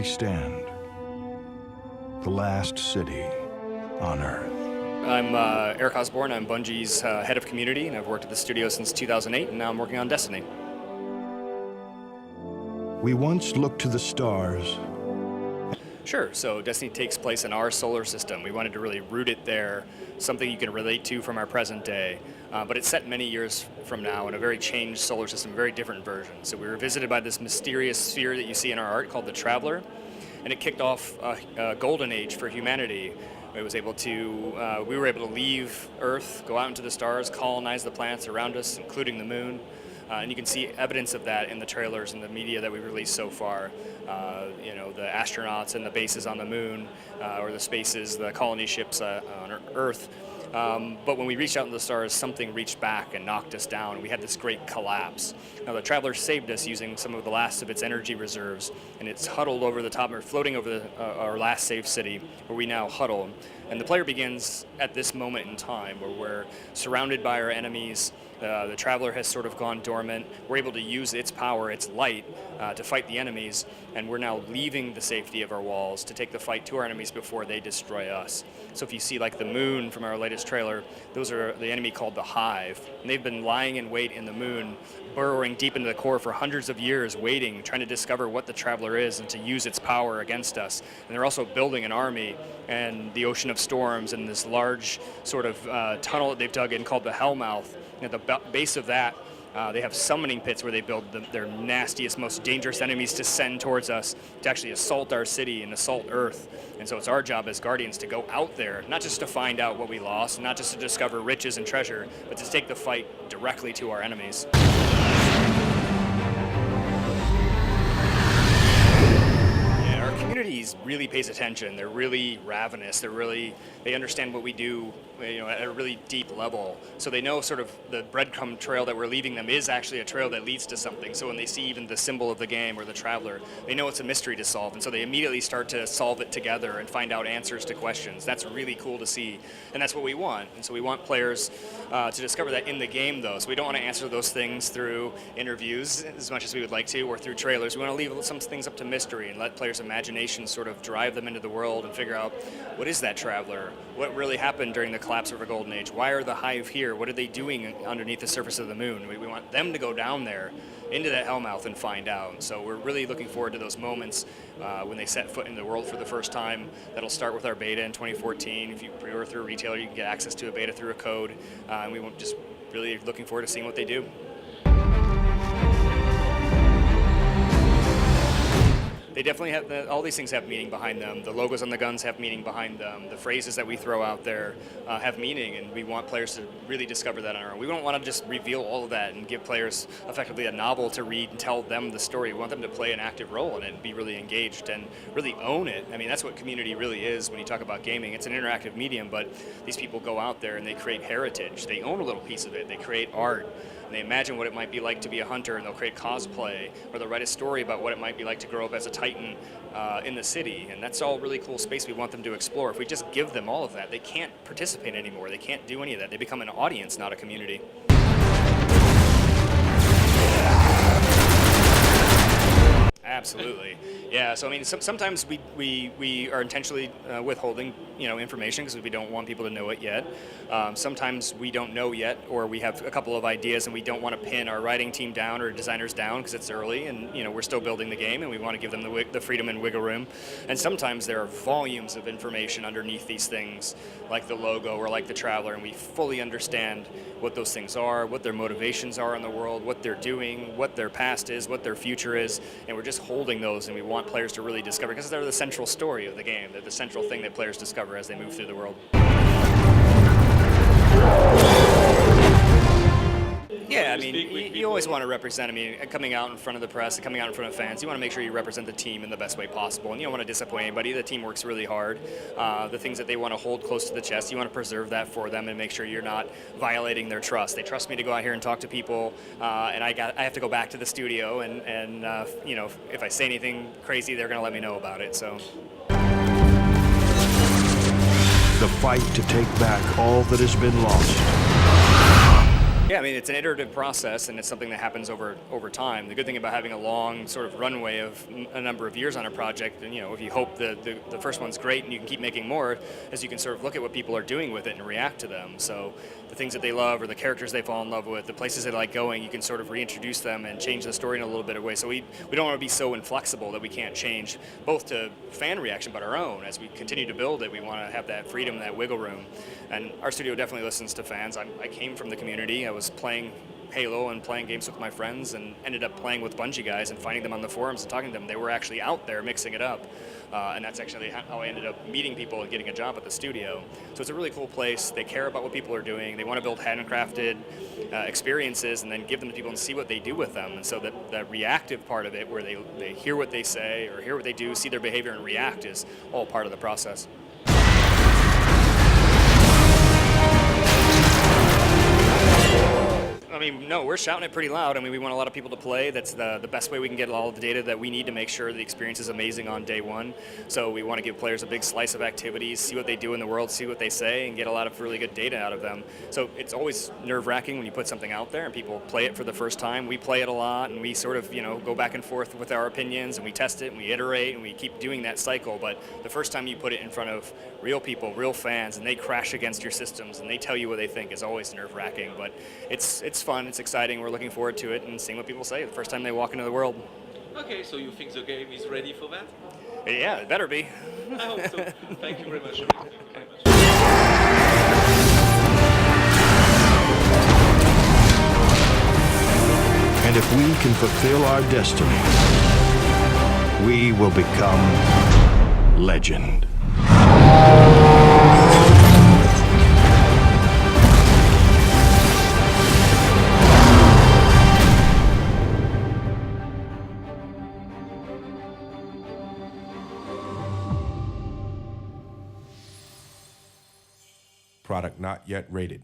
we stand, the last city on Earth. I'm Eric Osborne. I'm Bungie's head of community, and I've worked at the studio since 2008, and now I'm working on Destiny. We once looked to the stars. Sure, so Destiny takes place in our solar system. We wanted to really root it there, something you can relate to from our present day. But it's set many years from now in a very changed solar system, a very different version. So we were visited by this mysterious sphere that you see in our art called the Traveler, and it kicked off a golden age for humanity. We were able to leave Earth, go out into the stars, colonize the planets around us, including the moon. And you can see evidence of that in the trailers and the media that we've released so far. The astronauts and the bases on the moon, or the spaces, the colony ships on Earth. But when we reached out into the stars, something reached back and knocked us down. We had this great collapse. Now the Traveler saved us using some of the last of its energy reserves, and it's huddled over the top, or floating over our last safe city, where we now huddle. And the player begins at this moment in time, where we're surrounded by our enemies. The Traveler has sort of gone dormant. We're able to use its power, its light, to fight the enemies, and we're now leaving the safety of our walls to take the fight to our enemies before they destroy us. So if you see like the moon from our latest trailer, those are the enemy called the Hive. And they've been lying in wait in the moon, burrowing deep into the core for hundreds of years, waiting, trying to discover what the Traveler is and to use its power against us. And they're also building an army and the Ocean of Storms and this large sort of tunnel that they've dug in called the Hellmouth. At the base of that, they have summoning pits where they build their nastiest, most dangerous enemies to send towards us to actually assault our city and assault Earth. And so it's our job as Guardians to go out there, not just to find out what we lost, not just to discover riches and treasure, but to take the fight directly to our enemies. Communities really pays attention. They're really ravenous. They understand what we do, at a really deep level. So they know sort of the breadcrumb trail that we're leaving them is actually a trail that leads to something. So when they see even the symbol of the game or the Traveler, they know it's a mystery to solve. And so they immediately start to solve it together and find out answers to questions. That's really cool to see. And that's what we want. And so we want players to discover that in the game, though. So we don't want to answer those things through interviews as much as we would like to, or through trailers. We want to leave some things up to mystery and let players' imagination sort of drive them into the world and figure out, what is that Traveler? What really happened during the collapse of a golden age? Why are the Hive here? What are they doing underneath the surface of the moon? We want them to go down there into that Hellmouth and find out. So we're really looking forward to those moments when they set foot in the world for the first time. That'll start with our beta in 2014. If you pre-order through a retailer, you can get access to a beta through a code. And we won't just really looking forward to seeing what they do. They definitely have, all these things have meaning behind them. The logos on the guns have meaning behind them. The phrases that we throw out there have meaning, and we want players to really discover that on our own. We don't want to just reveal all of that and give players effectively a novel to read and tell them the story. We want them to play an active role in it and be really engaged and really own it. I mean, that's what community really is when you talk about gaming. It's an interactive medium, but these people go out there and they create heritage. They own a little piece of it. They create art. They imagine what it might be like to be a hunter, and they'll create cosplay, or they'll write a story about what it might be like to grow up as a Titan in the city. And that's all really cool space we want them to explore. If we just give them all of that, they can't participate anymore. They can't do any of that. They become an audience, not a community. Absolutely. Yeah, so I mean, sometimes we are intentionally withholding, information because we don't want people to know it yet. Sometimes we don't know yet, or we have a couple of ideas and we don't want to pin our writing team down or designers down because it's early and, we're still building the game and we want to give them the freedom and wiggle room. And sometimes there are volumes of information underneath these things, like the logo or like the Traveler, and we fully understand what those things are, what their motivations are in the world, what they're doing, what their past is, what their future is, and we're just holding those, and we want players to really discover, because they're the central story of the game. They're the central thing that players discover as they move through the world. Yeah, I mean, you always want to represent, coming out in front of the press and coming out in front of fans, you want to make sure you represent the team in the best way possible, and you don't want to disappoint anybody. The team works really hard. The things that they want to hold close to the chest, you want to preserve that for them and make sure you're not violating their trust. They trust me to go out here and talk to people, and I have to go back to the studio, and if I say anything crazy, they're going to let me know about it, so. The fight to take back all that has been lost. Yeah, I mean, it's an iterative process, and it's something that happens over time. The good thing about having a long sort of runway of a number of years on a project, and if you hope the first one's great and you can keep making more, is you can sort of look at what people are doing with it and react to them. So the things that they love or the characters they fall in love with, the places they like going, you can sort of reintroduce them and change the story in a little bit of way. So we don't want to be so inflexible that we can't change both to fan reaction but our own. As we continue to build it, we want to have that freedom, that wiggle room. And our studio definitely listens to fans. I came from the community. I was playing Halo and playing games with my friends and ended up playing with Bungie guys and finding them on the forums and talking to them. They were actually out there mixing it up. And that's actually how I ended up meeting people and getting a job at the studio. So it's a really cool place. They care about what people are doing. They want to build handcrafted experiences and then give them to people and see what they do with them. And so the reactive part of it, where they hear what they say or hear what they do, see their behavior and react, is all part of the process. I mean, no, we're shouting it pretty loud. I mean, we want a lot of people to play. That's the best way we can get all of the data that we need to make sure the experience is amazing on day one. So we want to give players a big slice of activities, see what they do in the world, see what they say, and get a lot of really good data out of them. So it's always nerve-wracking when you put something out there and people play it for the first time. We play it a lot, and we sort of, go back and forth with our opinions, and we test it, and we iterate, and we keep doing that cycle. But the first time you put it in front of real people, real fans, and they crash against your systems, and they tell you what they think, is always nerve-wracking. But it's fun, it's exciting, we're looking forward to it and seeing what people say the first time they walk into the world. Okay, so you think the game is ready for that? Yeah, it better be. I hope so. Thank you very much. And if we can fulfill our destiny, we will become legend. Product not yet rated.